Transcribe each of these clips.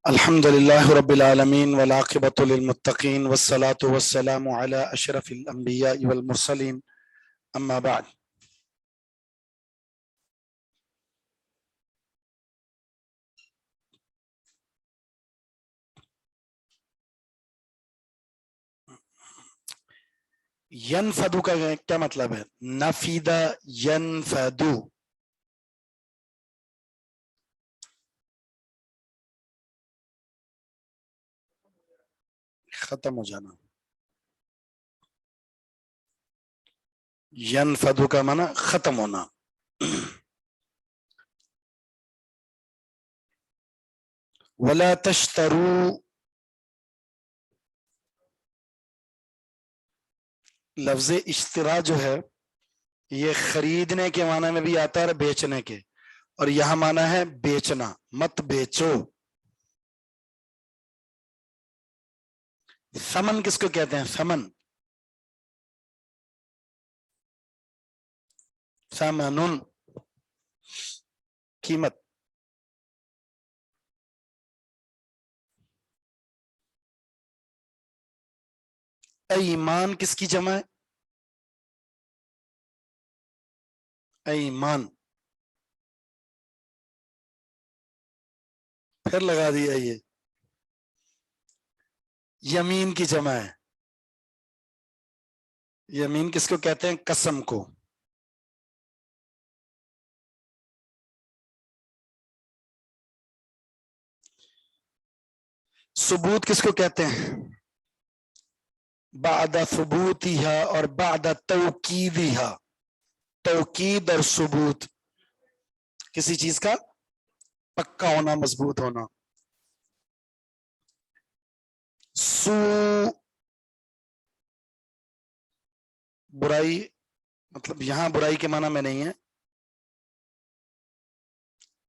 الحمدللہ رب العالمین والعاقبۃ للمتقین والصلاة والسلام علی اشرف الانبیاء والمرسلین اما بعد۔ ینفدو کا کیا مطلب ہے؟ نفیدہ ینفدو، ختم ہو جانا۔ ینفدو کا معنی ختم ہونا۔ ولا تشترو، لفظ اشترا جو ہے یہ خریدنے کے معنی میں بھی آتا ہے اور بیچنے کے، اور یہاں معنی ہے بیچنا، مت بیچو۔ ثمن کس کو کہتے ہیں؟ ثمن، ثمن قیمت۔ ایمان کس کی جمع ہے؟ ایمان، پھر لگا دیا یہ یمین کی جمع ہے۔ یمین کس کو کہتے ہیں؟ قسم کو۔ ثبوت کس کو کہتے ہیں؟ بعد ثبوتها اور بعد توکیدها۔ توکید اور ثبوت، کسی چیز کا پکا ہونا، مضبوط ہونا۔ سو، برائی، مطلب یہاں برائی کے معنی میں نہیں ہے۔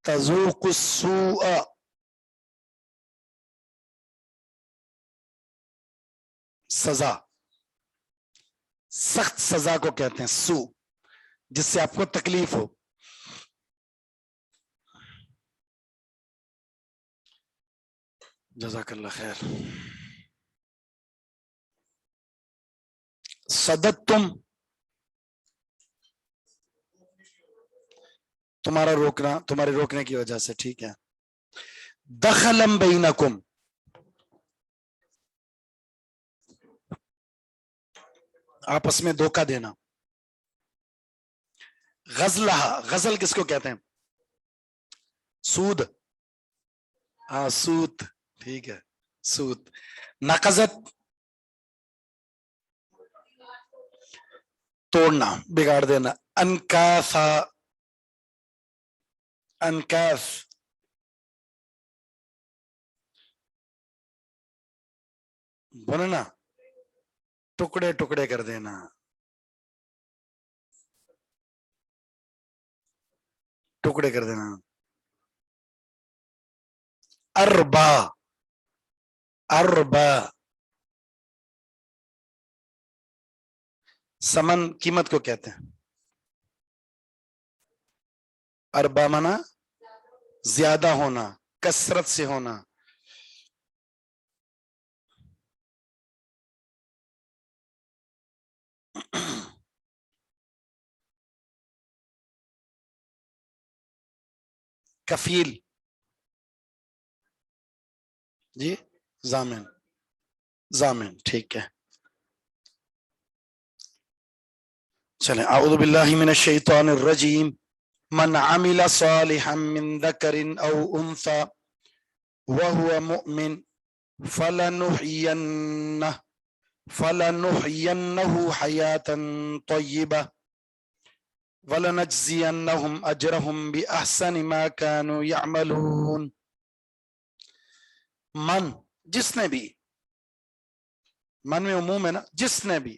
تذوق السوء، سزا، سخت سزا کو کہتے ہیں سو، جس سے آپ کو تکلیف ہو۔ جزاک اللہ خیر۔ صددتم، تمہارا روکنا، تمہارے روکنے کی وجہ سے، ٹھیک ہے۔ دخلم بینکم، آپس میں دھوکہ دینا۔ غزلہ، غزل کس کو کہتے ہیں؟ سود، ہاں سود، ٹھیک ہے سود۔ نقضت، توڑنا، بگاڑ دینا۔ انکاثا، انکاث، بننا، ٹکڑے ٹکڑے کر دینا۔ ٹکڑے کر دینا۔ اربا، اربا، سمن قیمت کو کہتے ہیں۔ اربا منا زیادہ ہونا، کثرت سے ہونا۔ کفیل، جی ضامن، ضامن، ٹھیک ہے۔ چلیں، اعوذ باللہ من الشیطان الرجیم۔ من عمل صالحا من ذکر او انثى وهو مؤمن فلنحيينه حياة طيبة وَلَنَجْزِيَنَّهُمْ أَجْرَهُمْ بِأَحْسَنِ مَا كَانُوا يَعْمَلُونَ۔ من، جس نے بھی، من میں عموم ہے نا، جس نے بھی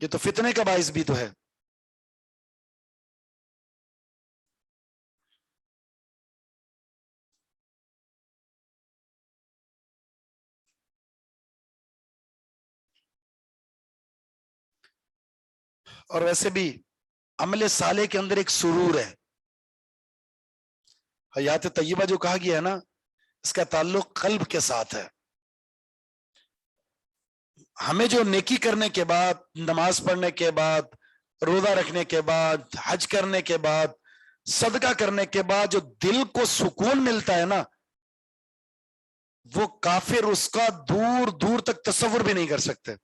یہ تو فتنے کا باعث بھی تو ہے. اور ویسے بھی عمل صالح کے اندر ایک سرور ہے. حیات طیبہ جو کہا گیا ہے نا، اس کا تعلق قلب کے ساتھ ہے. ہمیں جو نیکی کرنے کے بعد، نماز پڑھنے کے بعد، روزہ رکھنے کے بعد، حج کرنے کے بعد، صدقہ کرنے کے بعد جو دل کو سکون ملتا ہے نا، وہ کافر اس کا دور دور تک تصور بھی نہیں کر سکتے.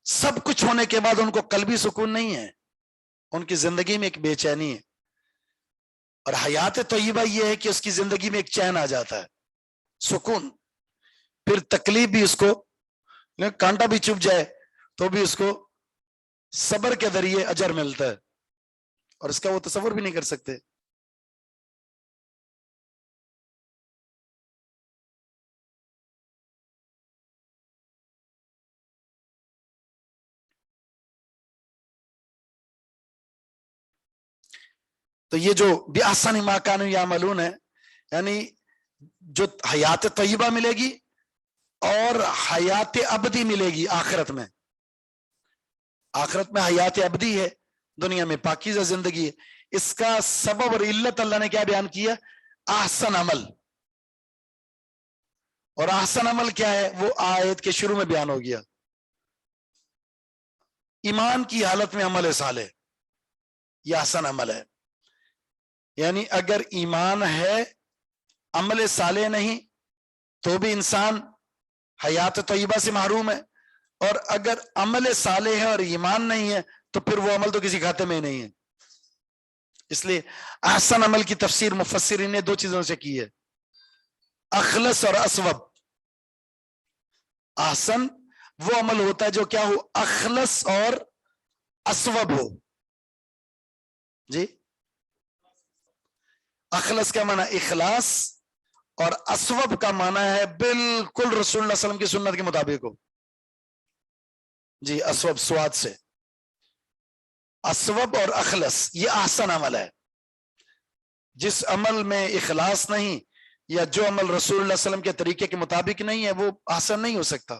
سب کچھ ہونے کے بعد ان کو قلبی سکون نہیں ہے، ان کی زندگی میں ایک بے چینی ہے. اور حیات طیبہ یہ ہے کہ اس کی زندگی میں ایک چین آ جاتا ہے، سکون. پھر تکلیف بھی اس کو، کانٹا بھی چپ جائے تو بھی اس کو صبر کے ذریعے اجر ملتا ہے، اور اس کا وہ تصور بھی نہیں کر سکتے. تو یہ جو بِأَحْسَنِ مَا كَانُوا يَعْمَلُونَ ہے، یعنی جو حیات طیبہ ملے گی اور حیات ابدی ملے گی آخرت میں. آخرت میں حیات ابدی ہے، دنیا میں پاکیزہ زندگی ہے. اس کا سبب اور علت اللہ نے کیا بیان کیا؟ احسن عمل. اور احسن عمل کیا ہے؟ وہ آیت کے شروع میں بیان ہو گیا. ایمان کی حالت میں عمل صالح، یہ احسن عمل ہے. یعنی اگر ایمان ہے، عمل صالح نہیں، تو بھی انسان حیات طیبہ سے محروم ہے. اور اگر عمل صالح ہے اور ایمان نہیں ہے تو پھر وہ عمل تو کسی کھاتے میں نہیں ہے. اس لیے احسن عمل کی تفسیر مفسرین نے دو چیزوں سے کی ہے، اخلص اور اسوب. احسن وہ عمل ہوتا ہے جو کیا ہو؟ اخلص اور اسوب ہو. جی، اخلص کا معنی اخلاص، اور اسوب کا معنی ہے بالکل رسول اللہ علیہ وسلم کی سنت کے مطابق ہو. جی، اسوب سواد سے، اسوب اور اخلص یہ احسن عمل ہے. جس عمل میں اخلاص نہیں، یا جو عمل رسول اللہ علیہ وسلم کے طریقے کے مطابق نہیں ہے، وہ احسن نہیں ہو سکتا.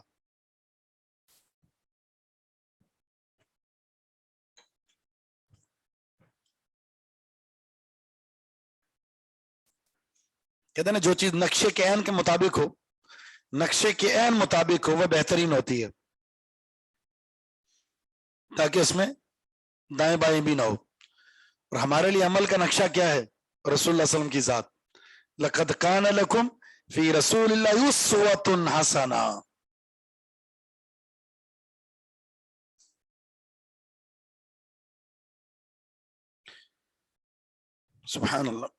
کہتے ہیں جو چیز نقشے کے عین کے مطابق ہو، نقشے کے عین مطابق ہو، وہ بہترین ہوتی ہے، تاکہ اس میں دائیں بائیں بھی نہ ہو. اور ہمارے لیے عمل کا نقشہ کیا ہے؟ رسول اللہ علیہ وسلم کی ذات. لَقَدْ كَانَ لَكُمْ فِي رَسُولِ اللَّهِ أُسْوَةٌ حَسَنَةٌ. سبحان اللہ.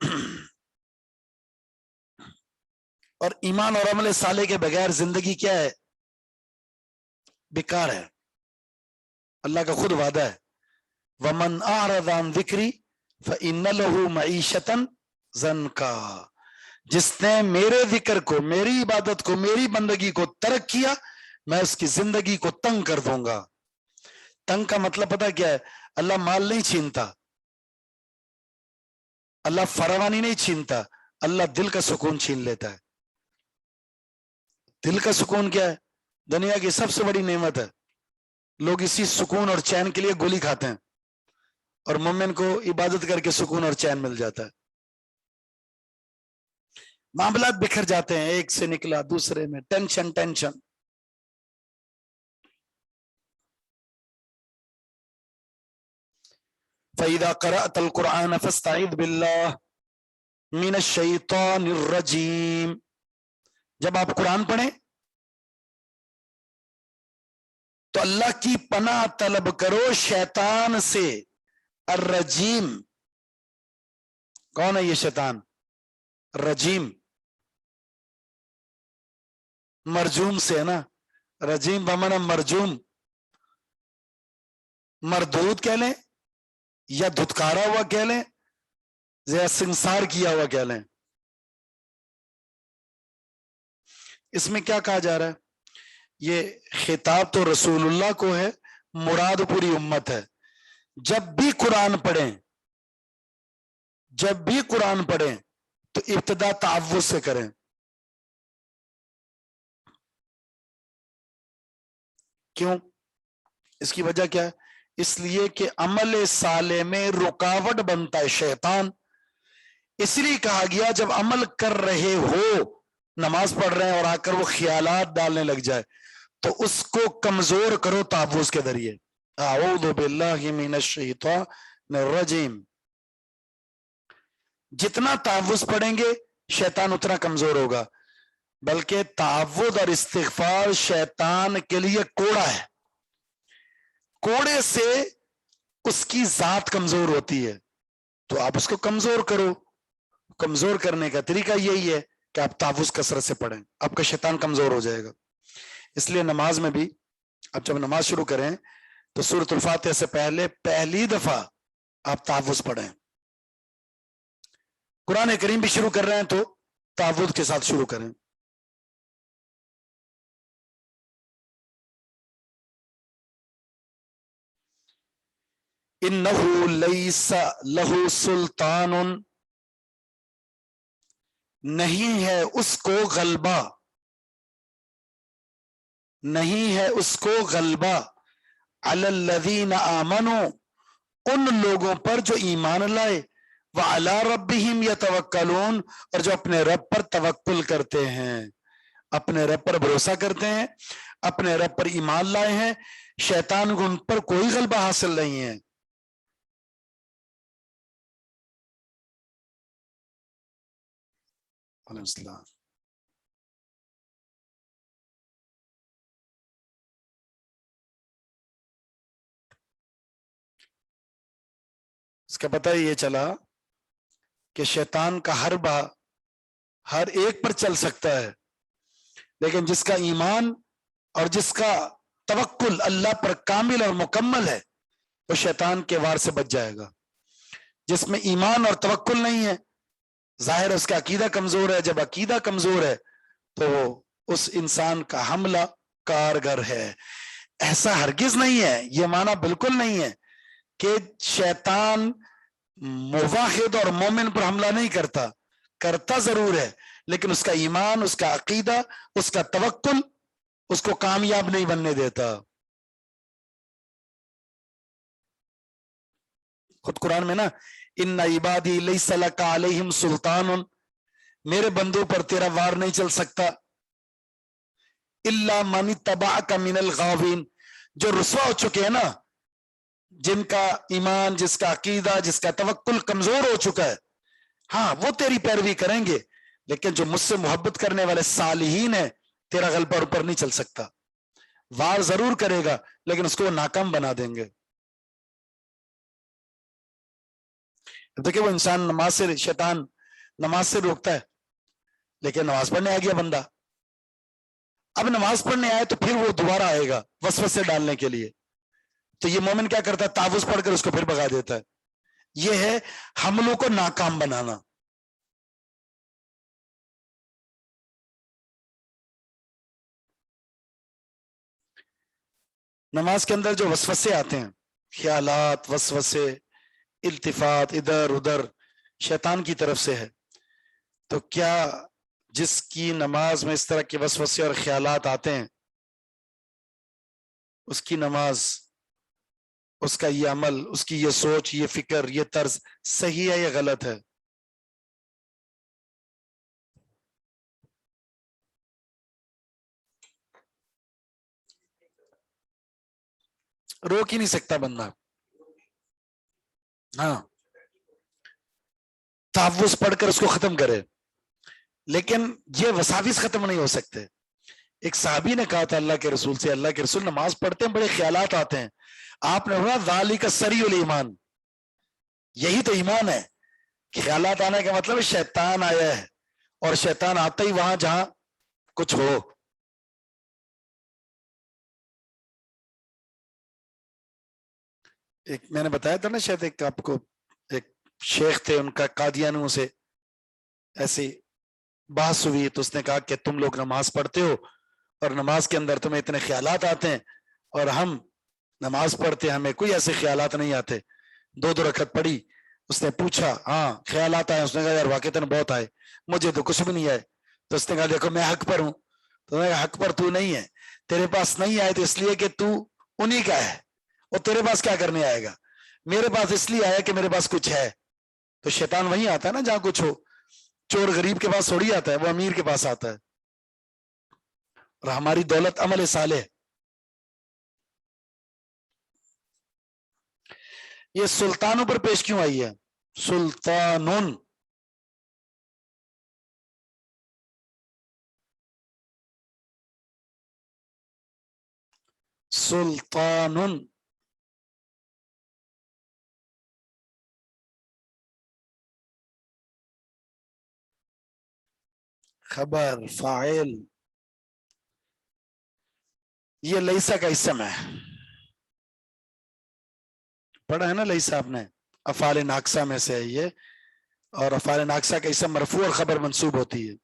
اور ایمان اور عمل صالح کے بغیر زندگی کیا ہے؟ بیکار ہے. اللہ کا خود وعدہ ہے، وَمَنْ أَعْرَضَ عَنْ ذِكْرِي فَإِنَّ لَهُ مَعِيشَةً ضَنْكًا. جس نے میرے ذکر کو، میری عبادت کو، میری بندگی کو ترک کیا، میں اس کی زندگی کو تنگ کر دوں گا. تنگ کا مطلب پتہ کیا ہے؟ اللہ مال نہیں چھینتا، اللہ فراوانی نہیں چھینتا، اللہ دل کا سکون چھین لیتا ہے. دل کا سکون کیا ہے؟ دنیا کی سب سے بڑی نعمت ہے. لوگ اسی سکون اور چین کے لیے گولی کھاتے ہیں، اور مومن کو عبادت کر کے سکون اور چین مل جاتا ہے. معاملات بکھر جاتے ہیں، ایک سے نکلا دوسرے میں ٹینشن ٹینشن. فَإِذَا قَرَأْتَ الْقُرْآنَ فَاسْتَعِذْ بِاللَّهِ مِنَ الشَّيْطَانِ الرَّجِيمِ. جب آپ قرآن پڑھیں تو اللہ کی پناہ طلب کرو شیطان سے. الرجیم کون ہے؟ یہ شیطان. رجیم مرجوم سے ہے نا، رجیم بمانا مرجوم، مردود کہہ لیں یا دھتکارا ہوا کہہ لیں یا سنسار کیا ہوا کہہ لیں. اس میں کیا کہا جا رہا ہے؟ یہ خطاب تو رسول اللہ کو ہے، مراد پوری امت ہے. جب بھی قرآن پڑھیں تو ابتدا تعوذ سے کریں. کیوں؟ اس کی وجہ کیا ہے؟ اس لیے کہ عمل صالح میں رکاوٹ بنتا ہے شیطان. اس لیے کہا گیا جب عمل کر رہے ہو، نماز پڑھ رہے ہیں اور آ کر وہ خیالات ڈالنے لگ جائے تو اس کو کمزور کرو تعوذ کے ذریعے. اعوذ باللہ من الشیطان الرجیم. جتنا تعوذ پڑھیں گے شیطان اتنا کمزور ہوگا. بلکہ تعوذ اور استغفار شیطان کے لیے کوڑا ہے. کوڑے سے اس کی ذات کمزور ہوتی ہے، تو آپ اس کو کمزور کرو. کمزور کرنے کا طریقہ یہی ہے کہ آپ تعوذ کثرت سے پڑھیں، آپ کا شیطان کمزور ہو جائے گا. اس لیے نماز میں بھی اب جب نماز شروع کریں تو سورۃ الفاتحہ سے پہلے پہلی دفعہ آپ تعوذ پڑھیں. قرآن کریم بھی شروع کر رہے ہیں تو تعوذ کے ساتھ شروع کریں. انہ لیس لہ سلطان، نہیں ہے اس کو غلبہ، نہیں ہے اس کو غلبہ، علی الذین آمنوا، ان لوگوں پر جو ایمان لائے، وعلی ربہم یتوکلون، اور جو اپنے رب پر توکل کرتے ہیں، اپنے رب پر بھروسہ کرتے ہیں، اپنے رب پر ایمان لائے ہیں. شیطان کو ان پر کوئی غلبہ حاصل نہیں ہے. علیہ السلام. اس کا پتہ یہ چلا کہ شیطان کا ہر ایک پر چل سکتا ہے، لیکن جس کا ایمان اور جس کا توکل اللہ پر کامل اور مکمل ہے وہ شیطان کے وار سے بچ جائے گا. جس میں ایمان اور توکل نہیں ہے، ظاہر اس کا عقیدہ کمزور ہے. جب عقیدہ کمزور ہے تو اس انسان کا حملہ کارگر ہے. ایسا ہرگز نہیں ہے، یہ معنی بالکل نہیں ہے کہ شیطان موحد اور مومن پر حملہ نہیں کرتا ضرور ہے، لیکن اس کا ایمان، اس کا عقیدہ، اس کا توکل اس کو کامیاب نہیں بننے دیتا. خود قرآن میں نا، ان عبادی لیس لک علیہم سلطان، میرے بندوں پر تیرا وار نہیں چل سکتا، الا من اتبعک من الغاوین، جو رسوا ہو چکے ہیں نا، جن کا ایمان، جس کا عقیدہ، جس کا توکل کمزور ہو چکا ہے، ہاں وہ تیری پیروی کریں گے، لیکن جو مجھ سے محبت کرنے والے صالحین ہیں تیرا غلبہ اوپر نہیں چل سکتا. وار ضرور کرے گا لیکن اس کو وہ ناکام بنا دیں گے. دیکھیں وہ انسان شیطان نماز سے روکتا ہے، لیکن نماز پڑھنے آ گیا بندہ، اب نماز پڑھنے آئے تو پھر وہ دوبارہ آئے گا وسوسے ڈالنے کے لیے، تو یہ مومن کیا کرتا ہے؟ تعوذ پڑھ کر اس کو پھر بھگا دیتا ہے. یہ ہے حملوں کو ناکام بنانا. نماز کے اندر جو وسوسے آتے ہیں، خیالات، وسوسے، التفات ادھر ادھر، شیطان کی طرف سے ہے. تو کیا جس کی نماز میں اس طرح کے وسوسے اور خیالات آتے ہیں، اس کی نماز، اس کا یہ عمل، اس کی یہ سوچ، یہ فکر، یہ طرز صحیح ہے یا غلط ہے؟ روک ہی نہیں سکتا بندہ. ہاں، تعوذ پڑھ کر اس کو ختم کرے، لیکن یہ وساوس ختم نہیں ہو سکتے. ایک صحابی نے کہا تھا اللہ کے رسول سے، اللہ کے رسول نماز پڑھتے ہیں بڑے خیالات آتے ہیں. آپ نے بولا ذالک سریع الایمان، یہی تو ایمان ہے. خیالات آنے کا مطلب شیطان آیا ہے، اور شیطان آتا ہی وہاں جہاں کچھ ہو. ایک میں نے بتایا تھا نا شاید، ایک آپ کو، ایک شیخ تھے، ان کا قادیانیوں سے ایسی بحث ہوئی تو اس نے کہا کہ تم لوگ نماز پڑھتے ہو اور نماز کے اندر تمہیں اتنے خیالات آتے ہیں، اور ہم نماز پڑھتے ہمیں کوئی ایسے خیالات نہیں آتے. 2 رکعت پڑھی، اس نے پوچھا ہاں خیالات آئے، اس نے کہا یار واقعتاً بہت آئے، مجھے تو کچھ بھی نہیں آئے. تو اس نے کہا دیکھو میں حق پر ہوں. تو میں حق پر تو نہیں ہے، تیرے پاس نہیں آئے تو اس لیے کہ تو انہی کا ہے، اور تیرے پاس کیا کرنے آئے گا، میرے پاس اس لیے آیا کہ میرے پاس کچھ ہے. تو شیطان وہیں آتا ہے نا جہاں کچھ ہو. چور غریب کے پاس تھوڑی آتا ہے، وہ امیر کے پاس آتا ہے. اور ہماری دولت عمل صالح. یہ سلطانوں پر پیش کیوں آئی ہے؟ سلطانون، سلطانون. خبر فاعل، یہ لیسا کا اسم ہے. پڑھا ہے نا لیسا آپ نے، افعال ناقصہ میں سے ہے یہ، اور افعال ناقصہ کا اسم مرفوع اور خبر منصوب ہوتی ہے.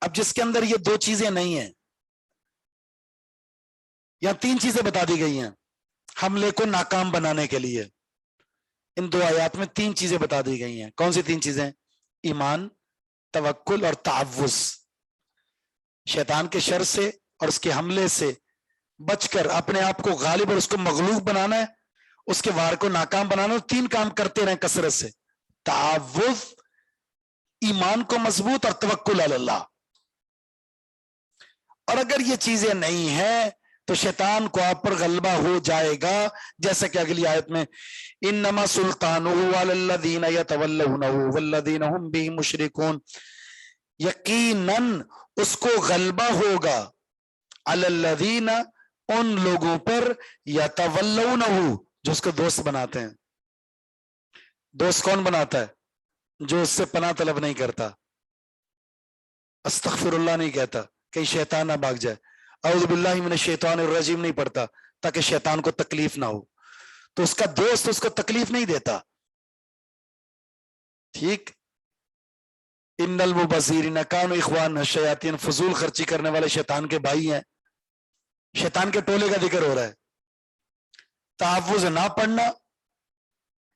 اب جس کے اندر یہ 2 چیزیں نہیں ہیں، یا 3 چیزیں بتا دی گئی ہیں حملے کو ناکام بنانے کے لیے. ان 2 آیات میں 3 چیزیں بتا دی گئی ہیں. کون سی 3 چیزیں؟ ایمان، توکل اور تعوذ. شیطان کے شر سے اور اس کے حملے سے بچ کر اپنے آپ کو غالب اور اس کو مغلوب بنانا ہے، اس کے وار کو ناکام بنانا. 3 کام کرتے رہیں کثرت سے: تعوذ، ایمان کو مضبوط، اور توکل علی اللہ. اور اگر یہ چیزیں نہیں ہیں تو شیطان کو آپ پر غلبہ ہو جائے گا، جیسا کہ اگلی آیت میں انما سلطانہ علی الذین یتولونہ والذین هم به مشرکون، یقیناً اس کو غلبہ ہوگا علی الذین، ان لوگوں پر، یتولونہ جو اس کو دوست بناتے ہیں. دوست کون بناتا ہے؟ جو اس سے پناہ طلب نہیں کرتا، استغفر اللہ نہیں کہتا کہیں شیطان نہ بھاگ جائے، اعوذ باللہ من الشیطان الرجیم نہیں پڑھتا تاکہ شیطان کو تکلیف نہ ہو. تو اس کا دوست اس کو تکلیف نہیں دیتا. ٹھیک. ان المبذرین کانوا اخوان الشیاطین، فضول خرچی کرنے والے شیطان کے بھائی ہیں. شیطان کے ٹولے کا ذکر ہو رہا ہے. تحفظ نہ پڑھنا،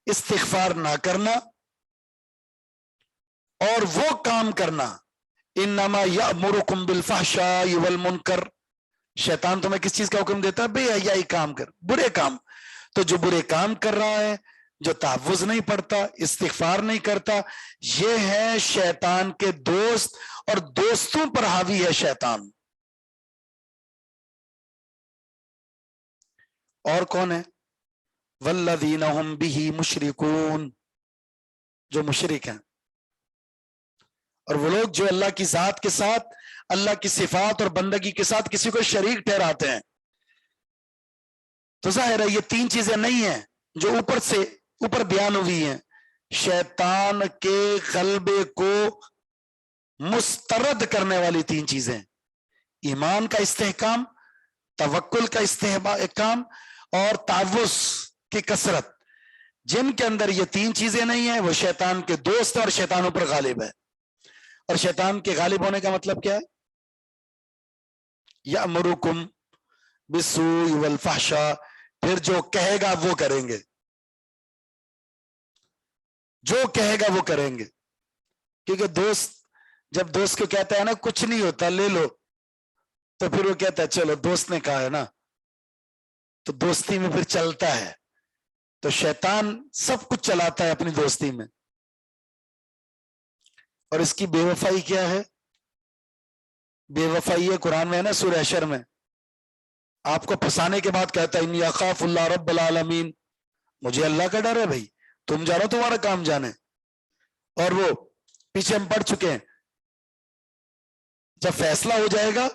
استغفار نہ کرنا، اور وہ کام کرنا انما یأمرکم بالفحشاء والمنکر. شیطان تمہیں کس چیز کا حکم دیتا ہے؟ بے حیائی کام کر، برے کام. تو جو برے کام کر رہا ہے، جو تحفظ نہیں پڑھتا، استغفار نہیں کرتا، یہ ہے شیطان کے دوست، اور دوستوں پر حاوی ہے شیطان. اور کون ہے؟ والذین هم به مشرکون، جو مشرک ہیں. اور وہ لوگ جو اللہ کی ذات کے ساتھ، اللہ کی صفات اور بندگی کے ساتھ کسی کو شریک ٹھہراتے ہیں. تو ظاہر ہے یہ 3 چیزیں نہیں ہیں جو اوپر بیان ہوئی ہیں. شیطان کے غلبے کو مسترد کرنے والی 3 چیزیں: ایمان کا استحکام، توکل کا استحکام، اور تعوذ کی کثرت. جن کے اندر یہ 3 چیزیں نہیں ہیں وہ شیطان کے دوست اور شیطانوں پر غالب ہے. اور شیطان کے غالب ہونے کا مطلب کیا ہے؟ یأمرکم بالسوء والفحشاء، پھر جو کہے گا وہ کریں گے، جو کہے گا وہ کریں گے. کیونکہ دوست جب دوست کو کہتا ہے نا کچھ نہیں ہوتا لے لو، تو پھر وہ کہتا ہے چلو دوست نے کہا ہے نا، تو دوستی میں پھر چلتا ہے. تو شیطان سب کچھ چلاتا ہے اپنی دوستی میں. اور اس کی بے وفائی کیا ہے؟ بے وفائی ہے قرآن میں ہے نا سورہ حشر میں، آپ کو پھنسانے کے بعد کہتا ہے انی اخاف اللہ رب العالمین، مجھے اللہ کا ڈر ہے بھائی، تم جانو تمہارا کام جانے. اور وہ پیچھے ہم پڑھ چکے ہیں، جب فیصلہ ہو جائے گا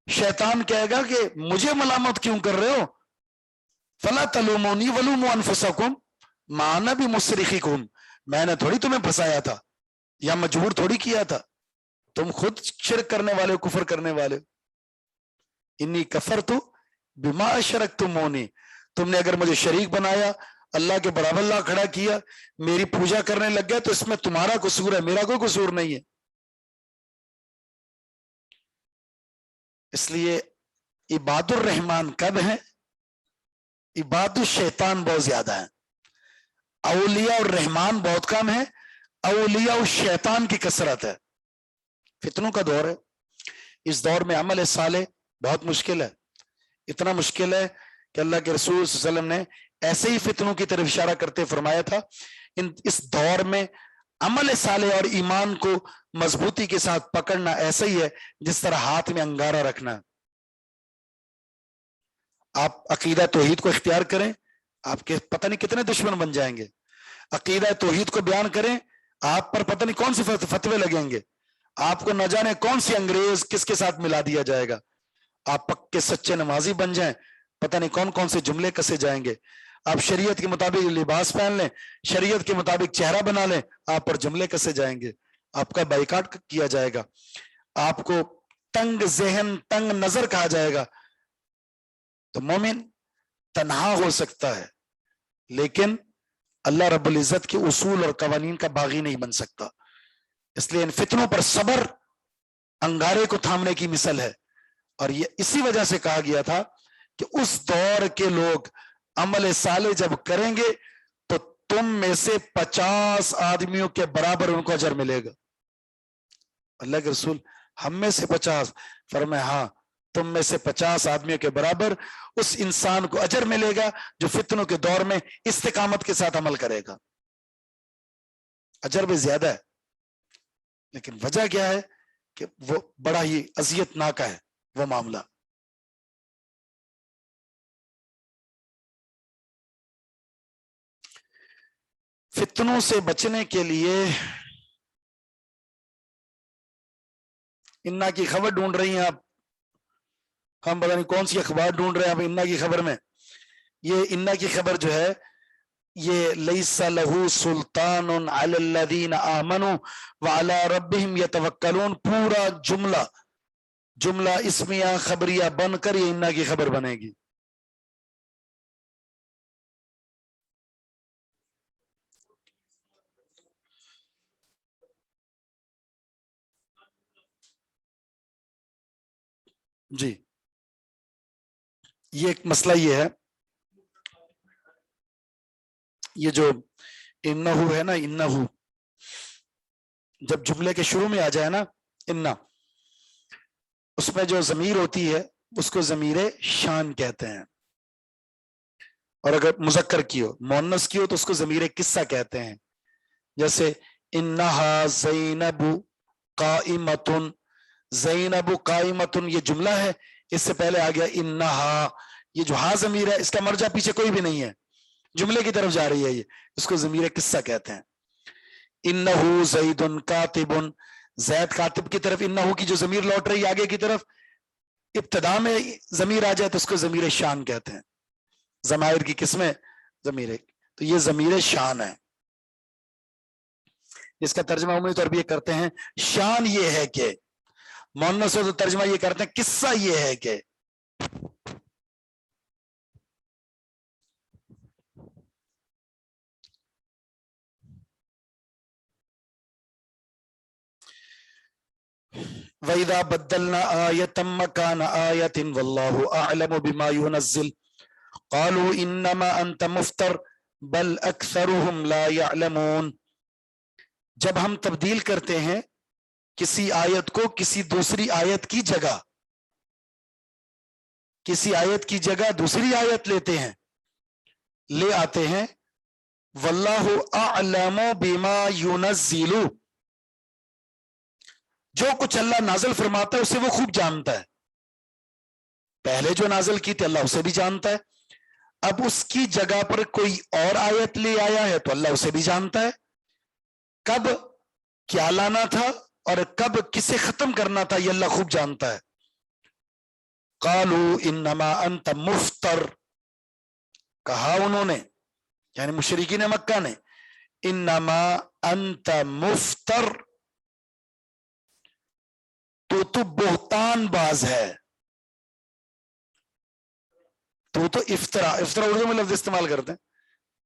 شیطان کہے گا کہ مجھے ملامت کیوں کر رہے ہو، فلا تلومونی ولوموا انفسکم ما انا بمصرخکم، میں نے تھوڑی تمہیں پھنسایا تھا یا مجبور تھوڑی کیا تھا، تم خود شرک کرنے والے ہو، کفر کرنے والے. انی کفرت بما اشرکتمونی، تم نے اگر مجھے شریک بنایا اللہ کے برابر لا کھڑا کیا, میری پوجا کرنے لگ گیا, تو اس میں تمہارا قصور ہے, میرا کوئی قصور نہیں ہے. اس لیے عباد الرحمان کب ہیں؟ عباد الشیطان بہت زیادہ ہیں. اولیاء الرحمان بہت کم ہے, اولیاء الشیطان کی کثرت ہے. فتنوں کا دور ہے, اس دور میں عمل صالح بہت مشکل ہے. اتنا مشکل ہے کہ اللہ کے رسول صلی اللہ علیہ وسلم نے ایسے ہی فتنوں کی طرف اشارہ کرتے فرمایا تھا, اس دور میں عمل صالح اور ایمان کو مضبوطی کے ساتھ پکڑنا ایسا ہی ہے جس طرح ہاتھ میں انگارہ رکھنا. آپ عقیدہ توحید کو اختیار کریں, آپ کے پتہ نہیں کتنے دشمن بن جائیں گے. عقیدہ توحید کو بیان کریں, آپ پر پتہ نہیں کون سے فتوے لگیں گے, آپ کو نہ جانے کون سی انگریز کس کے ساتھ ملا دیا جائے گا. آپ پکے سچے نمازی بن جائیں, پتہ نہیں کون کون سے جملے کسے جائیں گے. آپ شریعت کے مطابق لباس پہن لیں, شریعت کے مطابق چہرہ بنا لیں, آپ پر جملے کسے جائیں گے, آپ کا بائیکاٹ کیا جائے گا, آپ کو تنگ ذہن تنگ نظر کہا جائے گا. تو مومن تنہا ہو سکتا ہے لیکن اللہ رب العزت کے اصول اور قوانین کا باغی نہیں بن سکتا. اس لیے ان فتنوں پر صبر انگارے کو تھامنے کی مثل ہے. اور یہ اسی وجہ سے کہا گیا تھا کہ اس دور کے لوگ عمل صالح جب کریں گے تو تم میں سے 50 آدمیوں کے برابر ان کو اجر ملے گا. اللہ کے رسول ہم میں سے 50؟ فرمایا ہاں, تم میں سے 50 آدمیوں کے برابر اس انسان کو اجر ملے گا جو فتنوں کے دور میں استقامت کے ساتھ عمل کرے گا. اجر بھی زیادہ ہے, لیکن وجہ کیا ہے کہ وہ بڑا ہی اذیت ناک ہے وہ معاملہ. فتنوں سے بچنے کے لیے انا کی خبر ڈھونڈ رہی ہیں آپ, ہم پتہ نہیں کون سی اخبار ڈھونڈ رہے ہیں آپ انا کی خبر میں. یہ انا کی خبر جو ہے یہ لیس لہو سلطان علی الذین آمنوا وعلی ربہم یتوکلون, پورا جملہ اسمیہ خبریہ بن کر یہ انا کی خبر بنے گی. جی یہ ایک مسئلہ یہ ہے, یہ جو انہو ہے نا, انہو جب جملے کے شروع میں آ جائے نا انا, اس میں جو ضمیر ہوتی ہے اس کو ضمیر شان کہتے ہیں, اور اگر مذکر کی ہو مؤنث کی ہو تو اس کو ضمیر قصہ کہتے ہیں. جیسے انہا زینب قائمتن, زینب قائمتن یہ جملہ ہے, اس سے پہلے آ گیا انہا, یہ جو ہا ضمیر ہے اس کا مرجع پیچھے کوئی بھی نہیں ہے, جملے کی طرف جا رہی ہے, یہ اس کو ضمیر قصہ کہتے ہیں. انہو زید کاتب, زید کاتب کی طرف انہو کی جو ضمیر لوٹ رہی ہے آگے کی طرف, ابتدا میں ضمیر آ جائے تو اس کو ضمیر شان کہتے ہیں. ضمائر کی قسمیں ضمیر, تو یہ ضمیر شان ہے. اس کا ترجمہ عمومی طور پر یہ کرتے ہیں شان یہ ہے کہ, مؤنث ہو تو ترجمہ یہ کرتے ہیں قصہ یہ ہے کہ. وَإِذَا بَدَّلْنَا آيَةً مَّكَانَ آيَةٍ وَاللَّهُ أَعْلَمُ بِمَا يُنَزِّلُ قَالُوا إِنَّمَا أَنْتَ مُفْتَرٍ بَلْ أَكْثَرُهُمْ لَا يَعْلَمُونَ. جب ہم تبدیل کرتے ہیں کسی آیت کو کسی دوسری آیت کی جگہ, کسی آیت کی جگہ دوسری آیت لیتے ہیں, لے آتے ہیں, وَاللَّهُ أَعْلَمُ بِمَا يُنَزِّلُ, جو کچھ اللہ نازل فرماتا ہے اسے وہ خوب جانتا ہے. پہلے جو نازل کی تھی اللہ اسے بھی جانتا ہے, اب اس کی جگہ پر کوئی اور آیت لے آیا ہے تو اللہ اسے بھی جانتا ہے. کب کیا لانا تھا اور کب کسے ختم کرنا تھا یہ اللہ خوب جانتا ہے. قالوا انما انت مفتر, کہا انہوں نے یعنی مشرکین مکہ نے, انما انت مفتر, تو بہتان باز ہے, تو افطرا اردو میں لفظ استعمال کرتے ہیں,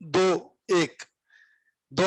2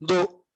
2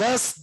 10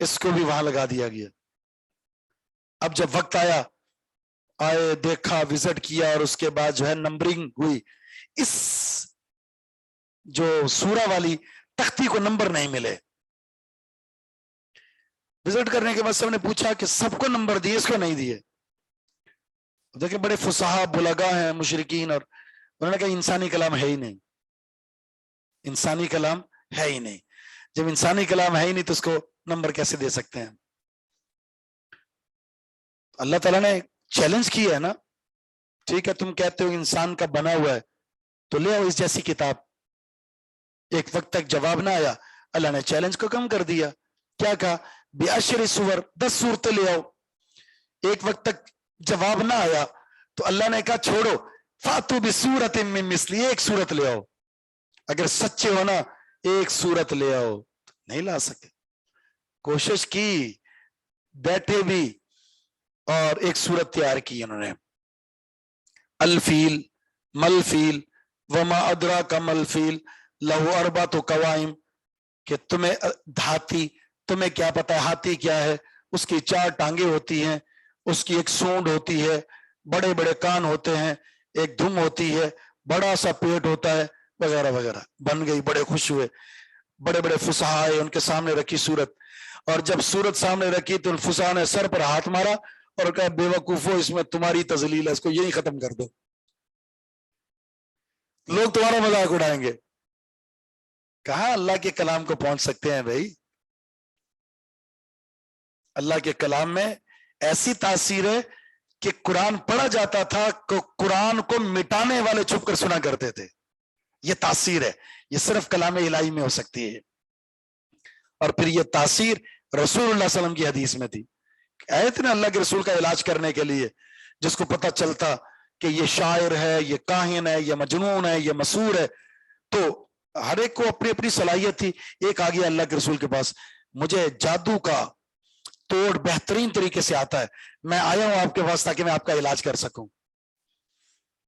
اس کو بھی وہاں لگا دیا گیا. اب جب وقت آئے دیکھا وزٹ کیا اور اس کے بعد جو ہے نمبرنگ ہوئی, اس جو سورہ والی تختی کو نمبر نہیں ملے. وزٹ کرنے کے بعد سب نے پوچھا کہ سب کو نمبر دیے, اس کو نہیں دیے. دیکھیں بڑے فصحا بلغا ہیں مشرکین, اور انہوں نے کہا انسانی کلام ہے ہی نہیں, انسانی کلام ہے ہی نہیں. جب انسانی کلام ہے ہی نہیں تو اس کو نمبر کیسے دے سکتے ہیں؟ اللہ تعالیٰ نے چیلنج کیا ہے نا, ٹھیک ہے تم کہتے ہو انسان کا بنا ہوا ہے تو لے آؤ اس جیسی کتاب. ایک وقت تک جواب نہ آیا, اللہ نے چیلنج کو کم کر دیا. کیا کہا؟ بعشر سور, 10 صورتیں لے آؤ. ایک وقت تک جواب نہ آیا تو اللہ نے کہا چھوڑو, فاتو بسورۃ من مثلی, ایک صورت لے آؤ. اگر سچے ہو نا ایک صورت لے آؤ. نہیں لا سکے, کوشش کی, بیٹھے بھی, اور ایک صورت تیار کی انہوں نے. الفیل ملفیل وما ادراک ملفیل لہو اربعۃ قوائم, کہ تمہیں ہاتھی, تمہیں کیا پتا ہے ہاتھی کیا ہے؟ اس کی 4 ٹانگیں ہوتی ہیں, اس کی ایک سونڈ ہوتی ہے, بڑے بڑے کان ہوتے ہیں, ایک دم ہوتی ہے, بڑا سا پیٹ ہوتا ہے, وغیرہ وغیرہ. بن گئی, بڑے خوش ہوئے. بڑے بڑے فصحا آئے, ان کے سامنے رکھی صورت, اور جب صورت سامنے رکھی تو فصحا نے سر پر ہاتھ مارا اور کہا بے وقوفو, اس میں تمہاری تذلیل ہے, اس کو یہی ختم کر دو, لوگ تمہارا مذاق اڑائیں گے. کہاں اللہ کے کلام کو پہنچ سکتے ہیں بھائی؟ اللہ کے کلام میں ایسی تاثیر ہے کہ قرآن پڑھا جاتا تھا کہ قرآن کو مٹانے والے چھپ کر سنا کرتے تھے. یہ تاثیر ہے, یہ صرف کلام الہی میں ہو سکتی ہے. اور پھر یہ تاثیر رسول اللہ صلی اللہ علیہ وسلم کی حدیث میں تھی. آئے تھے نا اللہ کے رسول کا علاج کرنے کے لیے, جس کو پتہ چلتا کہ یہ شاعر ہے, یہ کاہن ہے, یہ مجنون ہے, یہ مسحور ہے, تو ہر ایک کو اپنی اپنی صلاحیت تھی. ایک آ گیا اللہ کے رسول کے پاس, مجھے جادو کا توڑ بہترین طریقے سے آتا ہے, میں آیا ہوں آپ کے پاس تاکہ میں آپ کا علاج کر سکوں.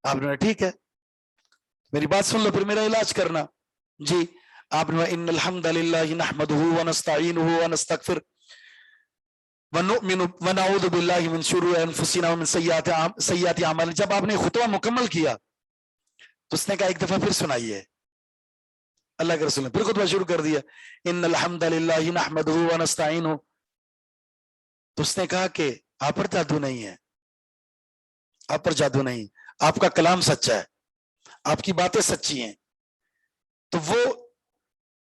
آپ نے ٹھیک ہے میری بات سن لو, پھر میرا علاج کرنا. جی. آپ نے ان الحمد للہ نحمدہ ونستعینہ ونستغفر ونؤمن ونعوذ باللہ من شرور انفسنا ومن سیئات اعمالنا. جب آپ نے خطبہ مکمل کیا تو اس نے کہا ایک دفعہ پھر سنائیے. اللہ کے رسول نے پھر خطبہ شروع کر دیا, ان الحمد للہ نحمدہ ونستعینہ. تو اس نے کہا کہ آپ پر جادو نہیں ہے, آپ پر جادو نہیں, آپ کا کلام سچا ہے, آپ کی باتیں سچی ہیں. تو وہ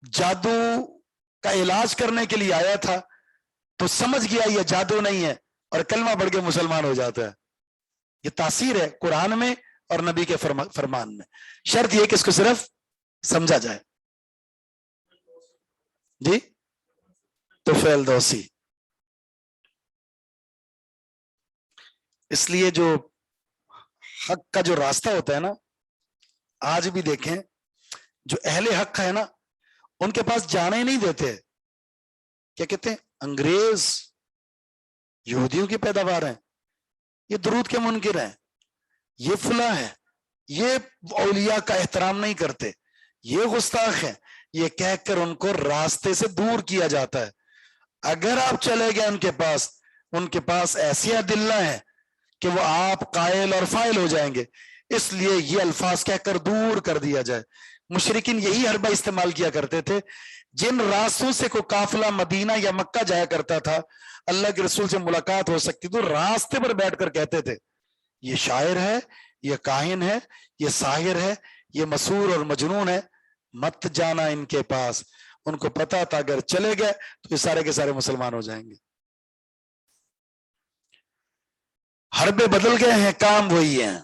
جادو کا علاج کرنے کے لیے آیا تھا تو سمجھ گیا یہ جادو نہیں ہے, اور کلمہ پڑھ کے مسلمان ہو جاتا ہے. یہ تاثیر ہے قرآن میں اور نبی کے فرمان میں. شرط یہ کہ اس کو صرف سمجھا جائے. جی تو فعل دوسی. اس لیے جو حق کا جو راستہ ہوتا ہے نا, آج بھی دیکھیں جو اہل حق ہے نا ان کے پاس جانے نہیں دیتے. کیا کہتے ہیں؟ انگریز یہودیوں کی پیداوار ہیں, یہ درود کے منکر ہیں, یہ فلاں ہے, یہ اولیاء کا احترام نہیں کرتے, یہ گستاخ ہیں, یہ کہہ کر ان کو راستے سے دور کیا جاتا ہے. اگر آپ چلے گئے ان کے پاس ایسی ادلہ ہیں کہ وہ آپ قائل اور فائل ہو جائیں گے, اس لیے یہ الفاظ کہہ کر دور کر دیا جائے. مشرکین یہی حربہ استعمال کیا کرتے تھے. جن راستوں سے کوئی قافلہ مدینہ یا مکہ جایا کرتا تھا, اللہ کے رسول سے ملاقات ہو سکتی تو راستے پر بیٹھ کر کہتے تھے یہ شاعر ہے, یہ کاہن ہے, یہ ساحر ہے, یہ مسحور اور مجنون ہے, مت جانا ان کے پاس. ان کو پتا تھا اگر چلے گئے تو یہ سارے کے سارے مسلمان ہو جائیں گے. حربے بدل گئے ہیں, کام وہی ہیں.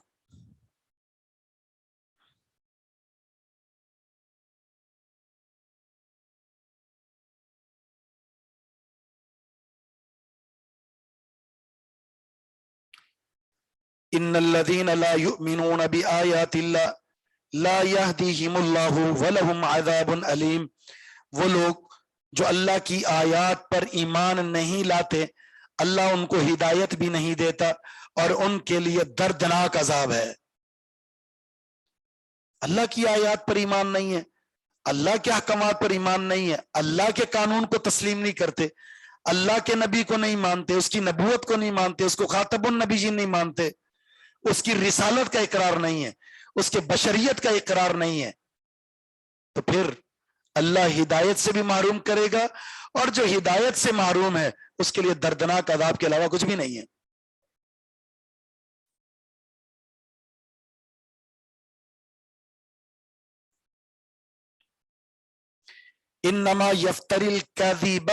ان الذين لا يؤمنون بآيات الله لا يهديهم الله ولهم عذاب علیم. وہ لوگ جو اللہ کی آیات پر ایمان نہیں لاتے, اللہ ان کو ہدایت بھی نہیں دیتا اور ان کے لیے دردناک عذاب ہے. اللہ کی آیات پر ایمان نہیں ہے, اللہ کے احکامات پر ایمان نہیں ہے, اللہ کے قانون کو تسلیم نہیں کرتے, اللہ کے نبی کو نہیں مانتے, اس کی نبوت کو نہیں مانتے, اس کو خاتم النبی جی نہیں مانتے, اس کی رسالت کا اقرار نہیں ہے, اس کے بشریت کا اقرار نہیں ہے, تو پھر اللہ ہدایت سے بھی محروم کرے گا, اور جو ہدایت سے محروم ہے اس کے لیے دردناک عذاب کے علاوہ کچھ بھی نہیں ہے. انما یفتری الکذب,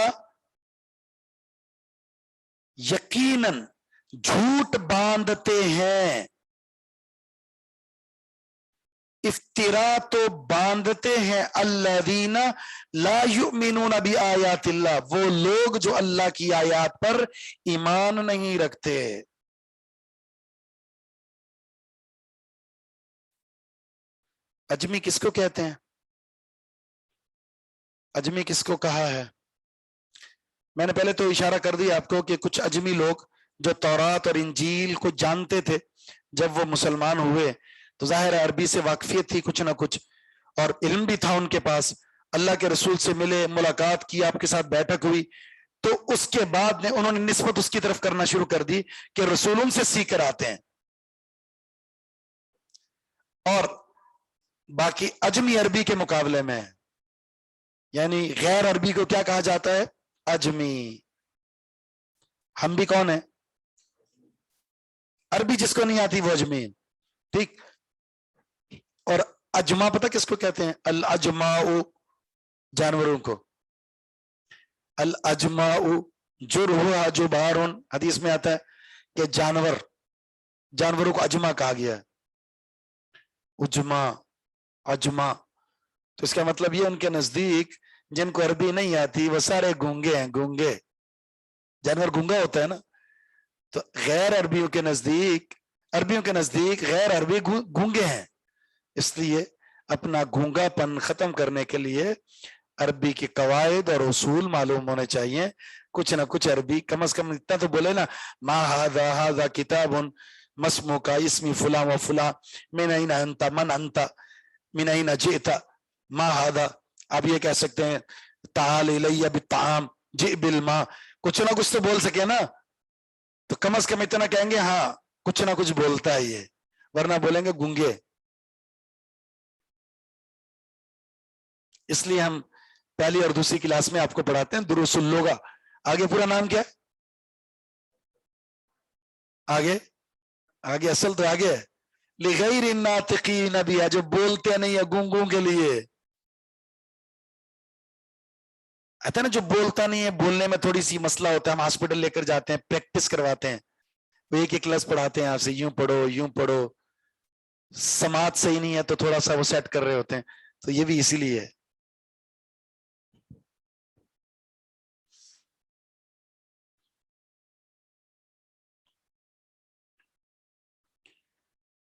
یقیناً جھوٹ باندھتے ہیں, افترا تو باندھتے ہیں, الذین لا یؤمنون بآیات اللہ, وہ لوگ جو اللہ کی آیات پر ایمان نہیں رکھتے. اجمی کس کو کہتے ہیں؟ اجمی کس کو کہا ہے؟ میں نے پہلے تو اشارہ کر دیا آپ کو کہ کچھ اجمی لوگ جو تورات اور انجیل کو جانتے تھے, جب وہ مسلمان ہوئے تو ظاہر عربی سے واقفیت تھی کچھ نہ کچھ, اور علم بھی تھا ان کے پاس, اللہ کے رسول سے ملے, ملاقات کی, آپ کے ساتھ بیٹھک ہوئی, تو اس کے بعد انہوں نے نسبت اس کی طرف کرنا شروع کر دی کہ رسولوں سے سیکھ کر آتے ہیں. اور باقی اجمی عربی کے مقابلے میں, یعنی غیر عربی کو کیا کہا جاتا ہے؟ اجمی. ہم بھی کون ہیں؟ عربی جس کو نہیں آتی وہ اجمی, ٹھیک. اور اجما پتہ کس کو کہتے ہیں؟ الاجماء, جانوروں کو. الاجماء جرحها جبار, حدیث میں آتا ہے کہ جانوروں کو اجما کہا گیا ہے. اجما, اجما, تو اس کا مطلب یہ ان کے نزدیک جن کو عربی نہیں آتی وہ سارے گونگے ہیں. گونگے جانور گونگا ہوتا ہے نا, تو غیر عربیوں کے نزدیک غیر عربی گونگے ہیں, اس لیے اپنا گونگا پن ختم کرنے کے لیے عربی کے قواعد اور اصول معلوم ہونے چاہیے. کچھ نہ کچھ عربی کم از کم اتنا تو بولے نا, ما ھذا کتاب مسمو کا اسمی فلاں و فلاں, من این انت, من انت, من این جئت, ما ھذا. آپ یہ کہہ سکتے ہیں تعال الی بالطعام جئ بالماء, کچھ نہ کچھ تو بول سکے نا, تو کم از کم اتنا کہیں گے ہاں کچھ نہ کچھ بولتا ہے یہ, ورنہ بولیں گے گونگے. اس لیے ہم پہلی اور دوسری کلاس میں آپ کو پڑھاتے ہیں دروس اللغہ. آگے پورا نام کیا ہے؟ آگے اصل تو آگے ہے, لغیر الناطقین بہا, جو بولتے نہیں ہے گونگوں کے لیے. آتا ہے نا جو بولتا نہیں ہے, بولنے میں تھوڑی سی مسئلہ ہوتا ہے, ہم ہاسپٹل لے کر جاتے ہیں, پریکٹس کرواتے ہیں, وہ ایک ایک لفظ پڑھاتے ہیں آپ سے, یوں پڑھو, سماعت صحیح نہیں ہے تو تھوڑا سا وہ سیٹ کر رہے ہوتے ہیں, تو یہ بھی اسی لیے ہے.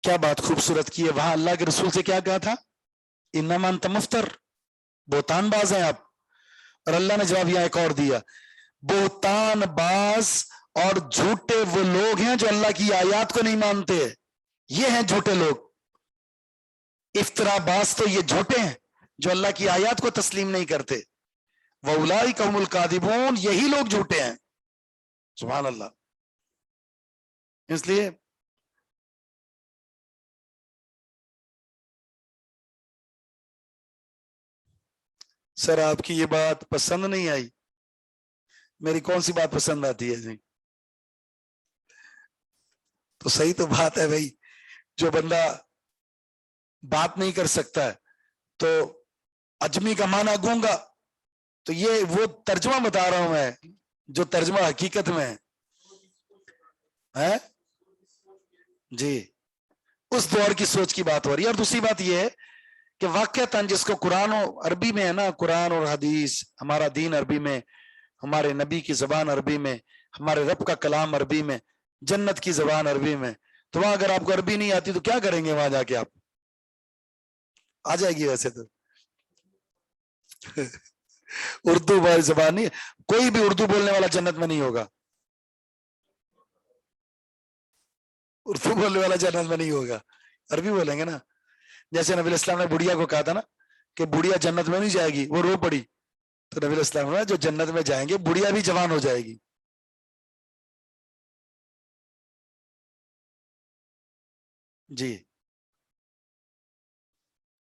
کیا بات خوبصورت کی ہے, وہاں اللہ کے رسول سے کیا کہا تھا؟ انما انت مفتر, بہتان باز ہیں آپ. اور اللہ نے جواب یہاں ایک اور دیا, بہتان باز اور جھوٹے وہ لوگ ہیں جو اللہ کی آیات کو نہیں مانتے, یہ ہیں جھوٹے لوگ. افترا باز تو یہ جھوٹے ہیں جو اللہ کی آیات کو تسلیم نہیں کرتے. وَأُولَئِكَ هُمُ الْكَاذِبُونَ, یہی لوگ جھوٹے ہیں. سبحان اللہ. اس لیے سر آپ کی یہ بات پسند نہیں آئی, میری کون سی بات پسند آتی ہے جی؟ تو صحیح تو بات ہے بھائی, جو بندہ بات نہیں کر سکتا ہے تو اجمی کا معنی گونگا, تو یہ وہ ترجمہ بتا رہا ہوں میں جو ترجمہ حقیقت میں ہے جی, اس دور کی سوچ کی بات ہو رہی ہے. اور دوسری بات یہ ہے کہ واقعتاً جس کو قرآن و عربی میں ہے نا, قرآن اور حدیث, ہمارا دین عربی میں, ہمارے نبی کی زبان عربی میں, ہمارے رب کا کلام عربی میں, جنت کی زبان عربی میں, تو وہاں اگر آپ کو عربی نہیں آتی تو کیا کریں گے وہاں جا کے؟ آپ آ جائے گی ویسے تو. اردو بھائی زبان نہیں, کوئی بھی اردو بولنے والا جنت میں نہیں ہوگا, اردو بولنے والا جنت میں نہیں ہوگا, عربی بولیں گے نا. جیسے نبی الاسلام نے بڑھیا کو کہا تھا نا کہ بڑھیا جنت میں نہیں جائے گی, وہ رو پڑی, تو نبی علیہ السلام نے جو جنت میں جائیں گے بڑھیا بھی جوان ہو جائے گی. جی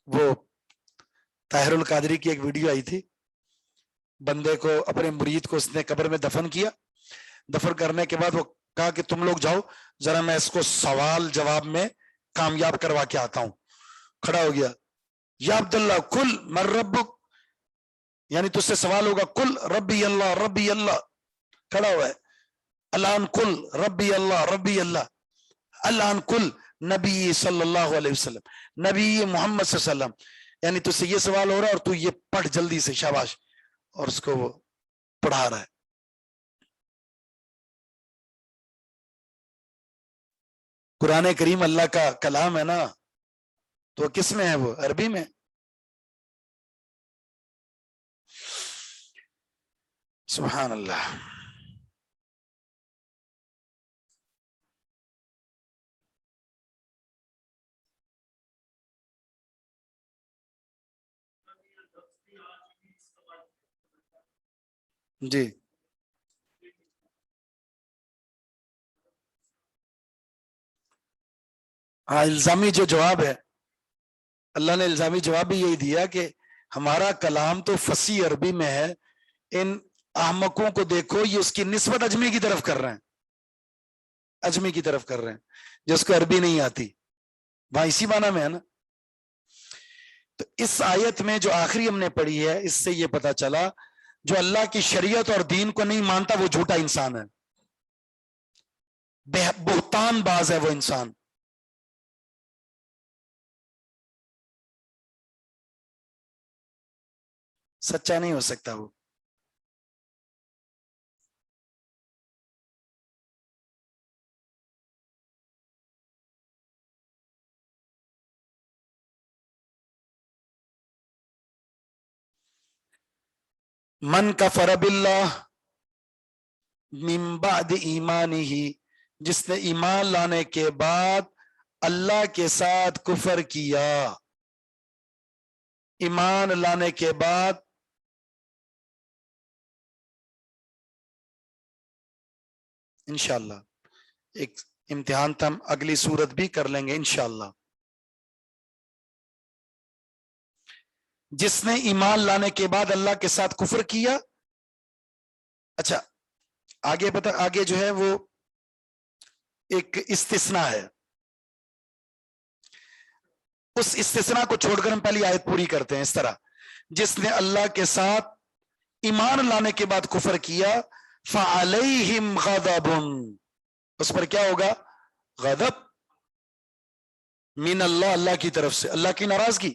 وہ طاہر القادری کی ایک ویڈیو آئی تھی, بندے کو اپنے مرید کو اس نے قبر میں دفن کیا, دفن کرنے کے بعد وہ کہا کہ تم لوگ جاؤ ذرا میں اس کو سوال جواب میں کامیاب کروا کے آتا ہوں. کھڑا ہو گیا, یا عبداللہ کل من ربک, یعنی تجھ سے سوال ہوگا, کل ربی اللہ ربی اللہ. کھڑا ہوا ہے, الان کل ربی اللہ ربی اللہ, الان کل نبی صلی اللہ علیہ وسلم, نبی محمد صلی اللہ علیہ وسلم, یعنی تجھ سے یہ سوال ہو رہا ہے اور تو یہ پڑھ جلدی سے, شاباش. اور اس کو وہ پڑھا رہا ہے. قرآن کریم اللہ کا کلام ہے نا, تو کس میں ہے؟ وہ عربی میں. سبحان اللہ. جی ہاں, الزامی جو جواب ہے, اللہ نے الزامی جواب بھی یہی دیا کہ ہمارا کلام تو فصیح عربی میں ہے, ان احمقوں کو دیکھو یہ اس کی نسبت اجمی کی طرف کر رہے ہیں, اجمی کی طرف کر رہے ہیں جس کو عربی نہیں آتی, وہاں اسی معنی میں ہے نا. تو اس آیت میں جو آخری ہم نے پڑھی ہے, اس سے یہ پتا چلا جو اللہ کی شریعت اور دین کو نہیں مانتا وہ جھوٹا انسان ہے, بہتان باز ہے وہ انسان. سچا نہیں ہو سکتا وہ. من کفر باللہ من بعد ایمانہ, جس نے ایمان لانے کے بعد اللہ کے ساتھ کفر کیا. ایمان لانے کے بعد انشاءاللہ ایک امتحان تھا, ہم اگلی صورت بھی کر لیں گے انشاءاللہ. جس نے ایمان لانے کے بعد اللہ کے ساتھ کفر کیا. اچھا آگے بتا, آگے جو ہے وہ ایک استثناء ہے, اس استثناء کو چھوڑ کر ہم پہلی آیت پوری کرتے ہیں اس طرح, جس نے اللہ کے ساتھ ایمان لانے کے بعد کفر کیا, فعلیہم غضب, اس پر کیا ہوگا؟ غضب من اللہ, اللہ کی طرف سے, اللہ کی ناراضگی.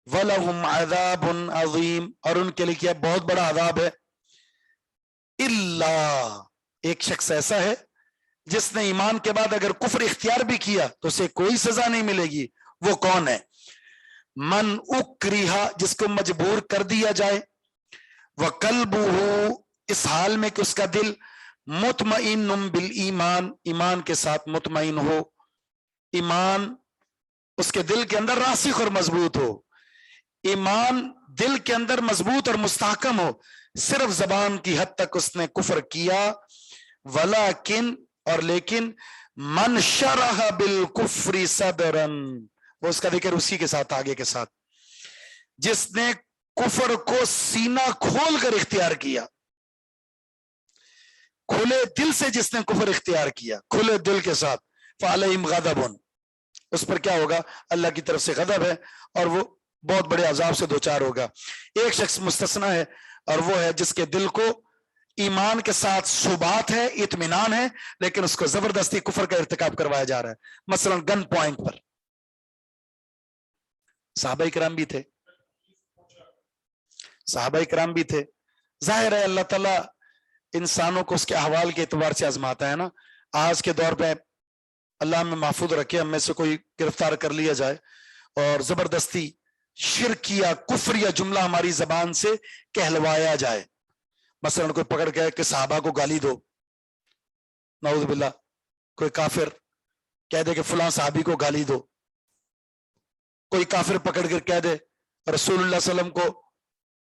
وَلَهُمْ عَذَابٌ عَظِيمٌ, اور ان کے لیے کیا بہت بڑا عذاب ہے. اللہ, ایک شخص ایسا ہے جس نے ایمان کے بعد اگر کفر اختیار بھی کیا تو اسے کوئی سزا نہیں ملے گی. وہ کون ہے؟ من اکرہ, جس کو مجبور کر دیا جائے, وقلبہ, اس حال میں کہ اس کا دل مطمئن بالایمان, ایمان کے ساتھ مطمئن ہو, ایمان اس کے دل کے اندر راسخ اور مضبوط ہو, ایمان دل کے اندر مضبوط اور مستحکم ہو, صرف زبان کی حد تک اس نے کفر کیا. ولیکن, اور لیکن, من شرح بالکفر صدرا, وہ اس کا ذکر اسی کے ساتھ آگے کے ساتھ, جس نے کفر کو سینہ کھول کر اختیار کیا, کھلے دل سے جس نے کفر اختیار کیا, کھلے دل کے ساتھ, فعلیہم غضب, اس پر کیا ہوگا؟ اللہ کی طرف سے غضب ہے اور وہ بہت بڑے عذاب سے دوچار ہوگا. ایک شخص مستثنا ہے اور وہ ہے جس کے دل کو ایمان کے ساتھ ثبات ہے, اطمینان ہے, لیکن اس کو زبردستی کفر کا ارتکاب کروایا جا رہا ہے. مثلا گن پوائنٹ پر صحابہ کرام بھی تھے, صحابہ کرام بھی تھے. ظاہر ہے اللہ تعالیٰ انسانوں کو اس کے احوال کے اعتبار سے آزماتا ہے نا. آج کے دور پہ اللہ میں محفوظ رکھے, ہم میں سے کوئی گرفتار کر لیا جائے اور زبردستی شرک یا کفر یا جملہ ہماری زبان سے کہلوایا جائے, مثلا کوئی پکڑ کے کہ صحابہ کو گالی دو, نعوذ باللہ, کوئی کافر کہہ دے کہ فلاں صحابی کو گالی دو, کوئی کافر پکڑ کر کہہ دے رسول اللہ صلی اللہ علیہ وسلم کو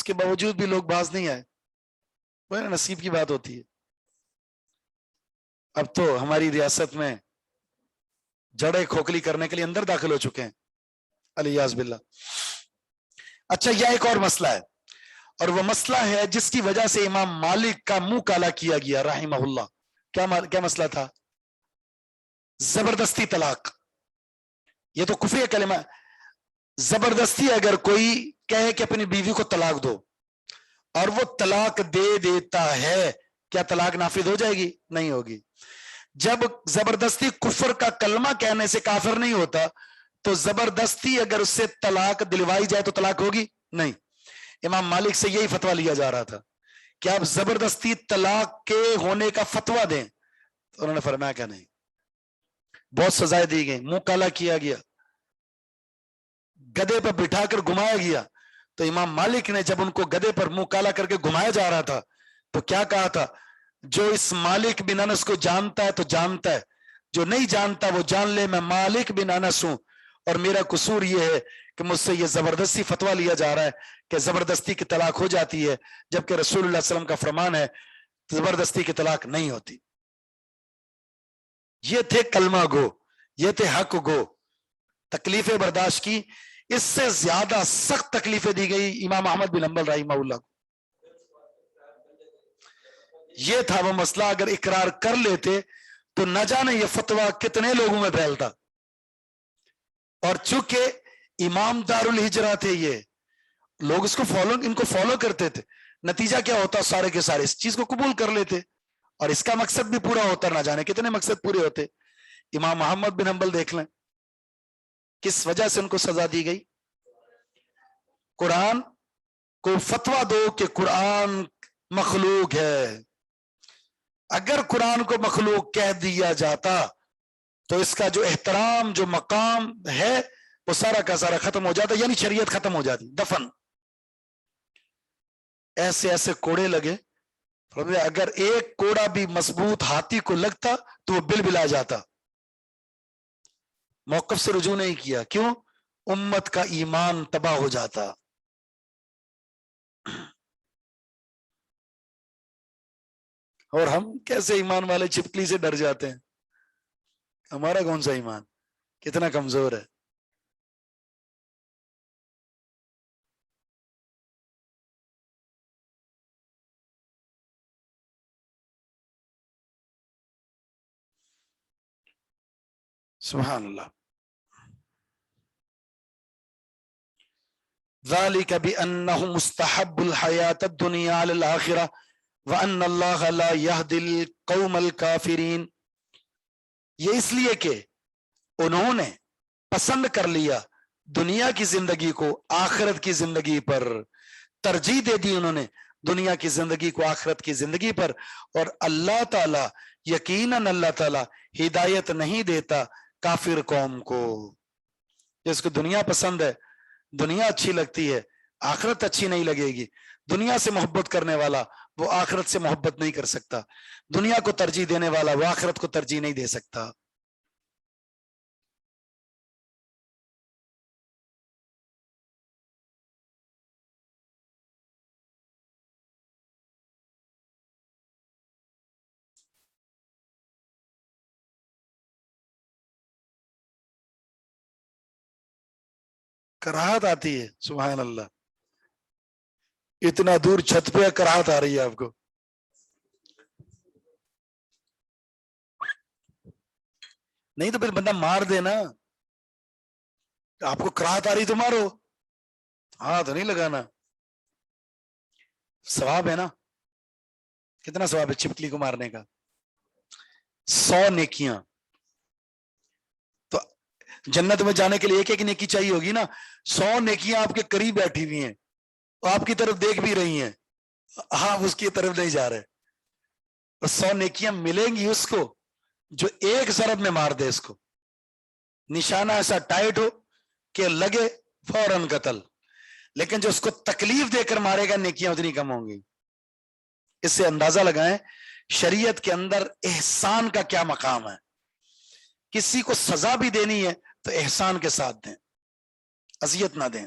اس کے باوجود بھی لوگ باز نہیں آئے. وہ نصیب کی بات ہوتی ہے. اب تو ہماری ریاست میں جڑیں کھوکھلی کرنے کے لیے اندر داخل ہو چکے ہیں, الیاذ باللہ. اچھا, یہ ایک اور مسئلہ ہے, اور وہ مسئلہ ہے جس کی وجہ سے امام مالک کا منہ کالا کیا گیا رحمہ اللہ. کیا مسئلہ تھا؟ زبردستی طلاق. یہ تو کفر کلمہ. زبردستی اگر کوئی کہے کہ اپنی بیوی کو طلاق دو اور وہ طلاق دے دیتا ہے, کیا طلاق نافذ ہو جائے گی؟ نہیں ہوگی. جب زبردستی کفر کا کلمہ کہنے سے کافر نہیں ہوتا, تو زبردستی اگر اس سے طلاق دلوائی جائے تو طلاق ہوگی نہیں. امام مالک سے یہی فتویٰ لیا جا رہا تھا کہ آپ زبردستی طلاق کے ہونے کا فتویٰ دیں, تو انہوں نے فرمایا کہ نہیں. بہت سزائیں دی گئی, منہ کالا کیا گیا, گدے پر بٹھا کر گھمایا گیا. تو امام مالک نے جب ان کو گدے پر منہ کالا کر کے گھمایا جا رہا تھا تو کیا کہا تھا؟ جو اس مالک بن انس کو جانتا ہے تو جانتا ہے, جو نہیں جانتا وہ جان لے میں مالک بن انس ہوں, اور میرا قصور یہ ہے کہ مجھ سے یہ زبردستی فتویٰ لیا جا رہا ہے کہ زبردستی کی طلاق ہو جاتی ہے, جبکہ رسول اللہ صلی اللہ علیہ وسلم کا فرمان ہے زبردستی کی طلاق نہیں ہوتی. یہ تھے کلمہ گو, یہ تھے حق گو. تکلیفیں برداشت کی, اس سے زیادہ سخت تکلیفیں دی گئی امام احمد بن حنبل رحمہ اللہ کو. یہ تھا وہ مسئلہ, اگر اقرار کر لیتے تو نہ جانے یہ فتویٰ کتنے لوگوں میں پھیلتا. اور چونکہ امام دار الہجرہ تھے, یہ لوگ اس کو ان کو فالو کرتے تھے. نتیجہ کیا ہوتا؟ سارے کے سارے اس چیز کو قبول کر لیتے, اور اس کا مقصد بھی پورا ہوتا, نہ جانے کتنے مقصد پورے ہوتے. امام محمد بن حنبل دیکھ لیں کس وجہ سے ان کو سزا دی گئی. قرآن کو فتویٰ دو کہ قرآن مخلوق ہے. اگر قرآن کو مخلوق کہہ دیا جاتا تو اس کا جو احترام, جو مقام ہے, وہ سارا کا سارا ختم ہو جاتا, یعنی شریعت ختم ہو جاتی, دفن. ایسے ایسے کوڑے لگے, اگر ایک کوڑا بھی مضبوط ہاتھی کو لگتا تو وہ بل بلا جاتا. موقف سے رجوع نہیں کیا, کیوں؟ امت کا ایمان تباہ ہو جاتا. اور ہم کیسے ایمان والے چھپکلی سے ڈر جاتے ہیں. ہمارا کون سا ایمان, کتنا کمزور ہے. سبحان اللہ. ذلك بأنه مستحب الحياة الدنيا على الآخرة وأن الله لا يهدي القوم الكافرين. یہ اس لیے کہ انہوں نے پسند کر لیا دنیا کی زندگی کو آخرت کی زندگی پر, ترجیح دے دی انہوں نے دنیا کی زندگی کو آخرت کی زندگی پر. اور اللہ تعالی, یقیناً اللہ تعالی ہدایت نہیں دیتا کافر قوم کو. جس کو دنیا پسند ہے, دنیا اچھی لگتی ہے, آخرت اچھی نہیں لگے گی. دنیا سے محبت کرنے والا وہ آخرت سے محبت نہیں کر سکتا. دنیا کو ترجیح دینے والا وہ آخرت کو ترجیح نہیں دے سکتا. کراہت آتی ہے, سبحان اللہ. اتنا دور چھت پہ کراہت آ رہی ہے آپ کو. نہیں تو پھر بندہ مار دے نا. آپ کو کراہت آ رہی تو مارو, ہاتھ نہیں لگانا. ثواب ہے نا, کتنا ثواب ہے چھپکلی کو مارنے کا؟ 100 نیکیاں. تو جنت میں جانے کے لیے ایک ایک نیکی چاہیے ہوگی نا. 100 نیکیاں آپ کے قریب بیٹھی ہوئی ہیں, آپ کی طرف دیکھ بھی رہی ہیں, آپ اس کی طرف نہیں جا رہے. 100 نیکیاں ملیں گی اس کو جو ایک ضرب میں مار دے اس کو. نشانہ ایسا ٹائٹ ہو کہ لگے فوراً قتل, لیکن جو اس کو تکلیف دے کر مارے گا نیکیاں اتنی کم ہوں گی. اس سے اندازہ لگائیں شریعت کے اندر احسان کا کیا مقام ہے. کسی کو سزا بھی دینی ہے تو احسان کے ساتھ دیں, اذیت نہ دیں.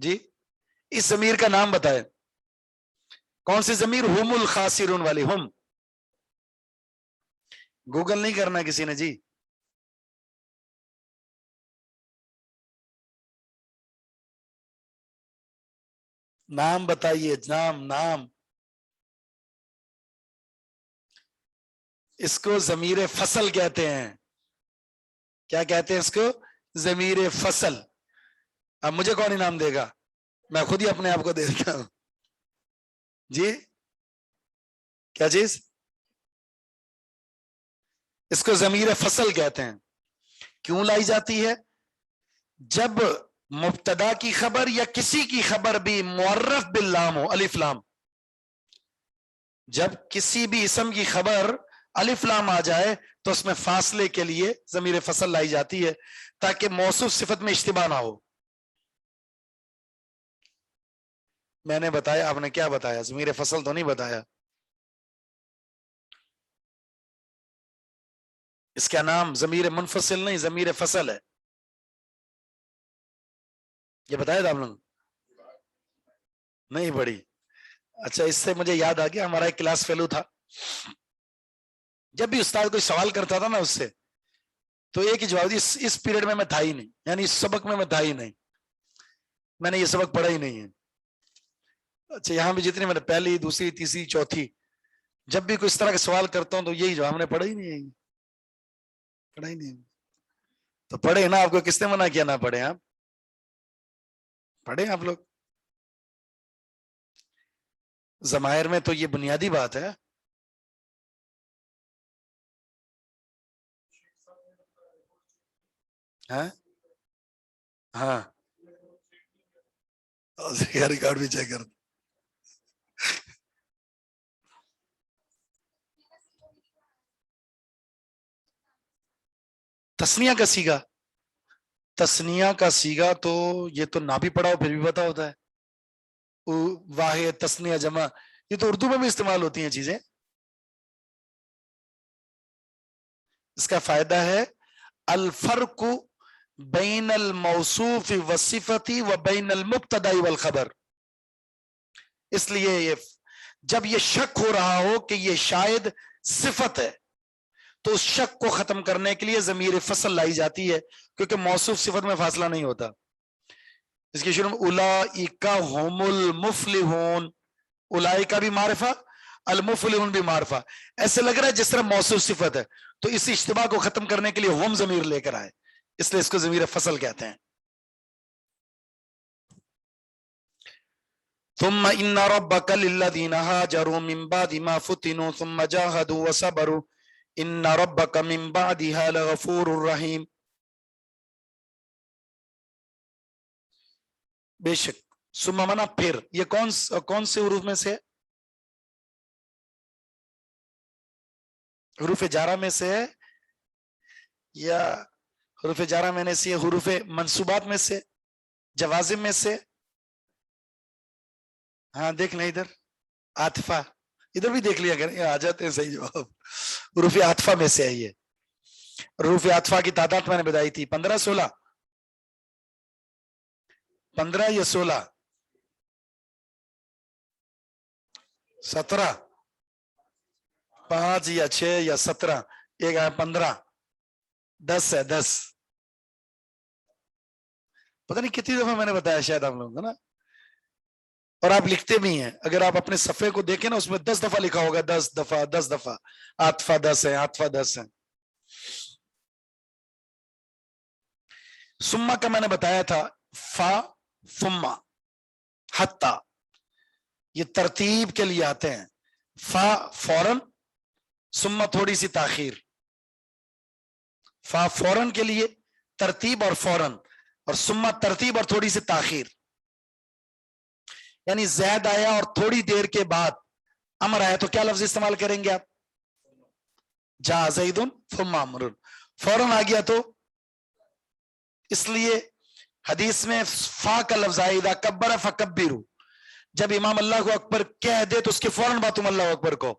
جی اس ضمیر کا نام بتائے, کون سی ضمیر؟ ہم الخاسرون والی. ہم گوگل نہیں کرنا کسی نے جی. نام بتائیے, نام. اس کو ضمیر فصل کہتے ہیں. کیا کہتے ہیں اس کو؟ ضمیر فصل. اب مجھے کون انعام دے گا؟ میں خود ہی اپنے آپ کو دے دیتا ہوں. جی کیا چیز؟ اس کو ضمیر فصل کہتے ہیں. کیوں لائی جاتی ہے؟ جب مبتدا کی خبر یا کسی کی خبر بھی معرف باللام ہو, الف لام, جب کسی بھی اسم کی خبر الف لام آ جائے تو اس میں فاصلے کے لیے ضمیر فصل لائی جاتی ہے تاکہ موصوف صفت میں اشتباہ نہ ہو. میں نے بتایا, آپ نے کیا بتایا؟ ضمیر فصل تو نہیں بتایا. اس کا نام ضمیر منفصل نہیں, ضمیر فصل ہے. یہ بتایا تھا آپ لوگ؟ نہیں پڑھی. اچھا, اس سے مجھے یاد آ گیا, ہمارا ایک کلاس فیلو تھا. جب بھی استاد کوئی سوال کرتا تھا نا اس سے, تو ایک ہی جواب, اس پیریڈ میں تھا ہی نہیں, یعنی اس سبق میں تھا ہی نہیں, میں نے یہ سبق پڑھا ہی نہیں ہے. اچھا, یہاں بھی جتنی میں نے پہلی, دوسری, تیسری, چوتھی, جب بھی کوئی اس طرح کا سوال کرتا ہوں تو یہی جواب, ہم نے پڑھا ہی نہیں ہے, پڑھا ہی نہیں. تو پڑھے نا, آپ کو کس نے منع کیا نہ پڑھے؟ آپ پڑھے آپ لوگ. ضمائر میں تو یہ بنیادی بات ہے. ہاں ہاں, ریکارڈ بھی چیک کر. تسنیہ کا سیگا, تسنیہ کا سیگا تو یہ تو نہ بھی پڑھا ہو پھر بھی پتا ہوتا ہے. واحد, تسنیہ, جمع, یہ تو اردو میں بھی استعمال ہوتی ہیں چیزیں. اس کا فائدہ ہے الفرق بین الموصوف والصفتی و بین المبتدا والخبر. اس لیے یہ جب یہ شک ہو رہا ہو کہ یہ شاید صفت ہے تو اس شک کو ختم کرنے کے لیے ضمیر فصل لائی جاتی ہے, کیونکہ موصوف صفت میں فاصلہ نہیں ہوتا. اس کے شروع میں اولئک هم المفلحون, اولئک بھی معرفہ, المفلحون بھی معرفہ, ایسے لگ رہا ہے جس طرح موصوف صفت ہے, تو اس اشتباہ کو ختم کرنے کے لیے ہم ضمیر لے کر آئے, اس لیے اس کو ضمیر فصل کہتے ہیں. ثم ان ربك للذين هاجروا من بعد ما فتنوا ثم جاهدوا وصبروا ان ربك من بعدها لغفور رحیم. بے شک, ثم منا پھر, یہ کون سے حروف میں سے؟ حروف جارہ میں سے ہے یا حروف جارہ میں نے سے حروف منصوبات میں سے, جوازم میں سے؟ ہاں دیکھ لیں ادھر, عاطفہ, ادھر بھی دیکھ لیا کریں, آ جاتے ہیں صحیح جواب. حروف عاطفہ میں سے ہے یہ. حروف عاطفہ کی تعداد میں نے بتائی تھی 15 16, 15 یا 16, 17, 5 یا 6 یا 17, ایک 15, 10 ہے, 10. پتہ نہیں کتنی دفعہ میں نے بتایا شاید آپ لوگوں کو نا, اور آپ لکھتے بھی ہیں. اگر آپ اپنے صفحے کو دیکھیں نا, اس میں 10 دفعہ لکھا ہوگا, 10 دفعہ, 10 دفعہ عاطفہ 10 ہے, عاطفہ 10 ہے. سما کا میں نے بتایا تھا, فا, فما, حتی, یہ ترتیب کے لیے آتے ہیں. فا فوراً, سما تھوڑی سی تاخیر. فا فوراً کے لیے ترتیب اور فوراً, اور سما ترتیب اور تھوڑی سی تاخیر. یعنی زید آیا اور تھوڑی دیر کے بعد امر آیا تو کیا لفظ استعمال کریں گے آپ؟ جا زید ثم عمر, فوراً آ گیا تو. اس لیے حدیث میں فا کا لفظ آئے, اذا کبر فکبروا, جب امام اللہ کو اکبر کہہ دے تو اس کے فوراً بعد تم اللہ اکبر کو.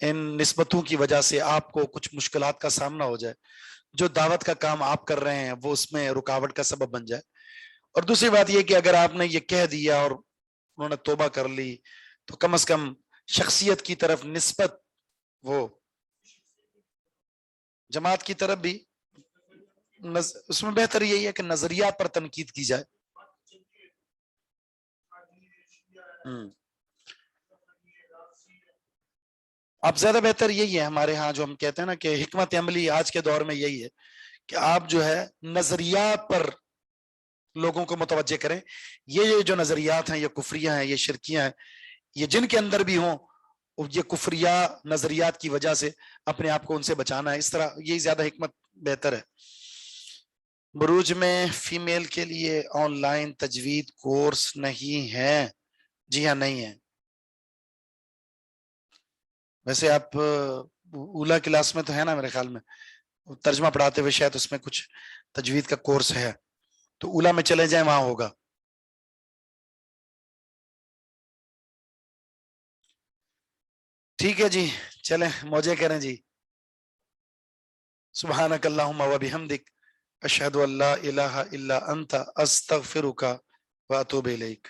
ان نسبتوں کی وجہ سے آپ کو کچھ مشکلات کا سامنا ہو جائے، جو دعوت کا کام آپ کر رہے ہیں وہ اس میں رکاوٹ کا سبب بن جائے۔ اور دوسری بات یہ کہ اگر آپ نے یہ کہہ دیا اور انہوں نے توبہ کر لی تو کم از کم شخصیت کی طرف نسبت، وہ جماعت کی طرف بھی اس میں بہتر یہی ہے کہ نظریات پر تنقید کی جائے۔ اب زیادہ بہتر یہی ہے ہمارے ہاں جو ہم کہتے ہیں نا کہ حکمت عملی آج کے دور میں یہی ہے کہ آپ جو ہے نظریات پر لوگوں کو متوجہ کریں۔ یہ جو نظریات ہیں یہ کفریاں ہیں، یہ شرکیاں ہیں، یہ جن کے اندر بھی ہوں یہ کفریہ نظریات کی وجہ سے اپنے آپ کو ان سے بچانا ہے، اس طرح یہی زیادہ حکمت بہتر ہے۔ بروج میں فیمیل کے لیے آن لائن تجوید کورس نہیں ہے؟ جی ہاں نہیں ہے۔ ویسے آپ اولا کلاس میں تو ہے نا میرے خیال میں، ترجمہ پڑھاتے ہوئے شاید اس میں کچھ تجوید کا کورس ہے، تو اولا میں چلے جائیں وہاں ہوگا۔ ٹھیک ہے جی، چلیں موجے کریں جی۔ سبحانک اللہم و بحمدک اشہد ان لا الہ الا انت استغفرک و اتوب الیک۔